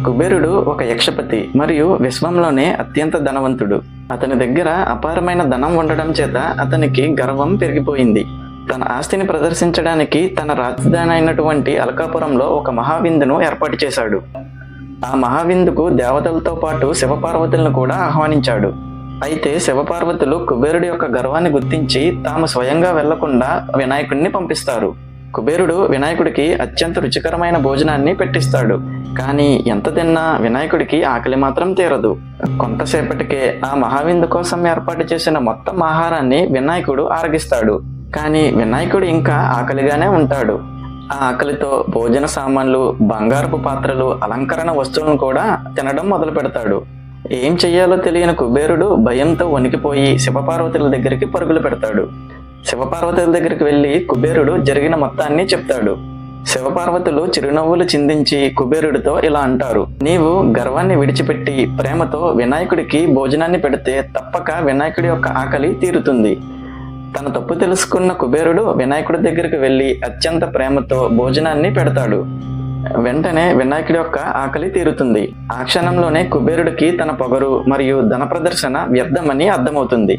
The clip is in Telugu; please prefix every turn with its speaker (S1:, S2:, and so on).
S1: కుబేరుడు ఒక యక్షపతి మరియు విశ్వంలోనే అత్యంత ధనవంతుడు. అతని దగ్గర అపారమైన ధనం ఉండడం చేత అతనికి గర్వం పెరిగిపోయింది. తన ఆస్తిని ప్రదర్శించడానికి తన రాజధాని అయినటువంటి అల్కాపురంలో ఒక మహావిందును ఏర్పాటు చేశాడు. ఆ మహావిందుకు దేవతలతో పాటు శివపార్వతులను కూడా ఆహ్వానించాడు. అయితే శివపార్వతులు కుబేరుడి యొక్క గర్వాన్ని గుర్తించి తాము స్వయంగా వెళ్లకుండా వినాయకుడిని పంపిస్తారు. కుబేరుడు వినాయకుడికి అత్యంత రుచికరమైన భోజనాన్ని పెట్టిస్తాడు. కానీ ఎంత తిన్నా వినాయకుడికి ఆకలి మాత్రం తీరదు. కొంతసేపటికే ఆ మహావిందు కోసం ఏర్పాటు చేసిన మొత్తం ఆహారాన్ని వినాయకుడు ఆరగిస్తాడు. కానీ వినాయకుడు ఇంకా ఆకలిగానే ఉంటాడు. ఆ ఆకలితో భోజన సామాన్లు, బంగారపు పాత్రలు, అలంకరణ వస్తువులను కూడా తినడం మొదలు పెడతాడు. ఏం చెయ్యాలో తెలియని కుబేరుడు భయంతో వణికిపోయి శివపార్వతుల దగ్గరికి పరుగులు పెడతాడు. శివపార్వతుల దగ్గరికి వెళ్లి కుబేరుడు జరిగిన మొత్తాన్ని చెప్తాడు. శివపార్వతులు చిరునవ్వులు చిందించి కుబేరుడితో ఇలా అంటారు: నీవు గర్వాన్ని విడిచిపెట్టి ప్రేమతో వినాయకుడికి భోజనాన్ని పెడితే తప్పక వినాయకుడి యొక్క ఆకలి తీరుతుంది. తన తప్పు తెలుసుకున్న కుబేరుడు వినాయకుడి దగ్గరికి వెళ్లి అత్యంత ప్రేమతో భోజనాన్ని పెడతాడు. వెంటనే వినాయకుడి యొక్క ఆకలి తీరుతుంది. ఆ క్షణంలోనే కుబేరుడికి తన పొగరు మరియు ధన ప్రదర్శన వ్యర్థమని అర్థమవుతుంది.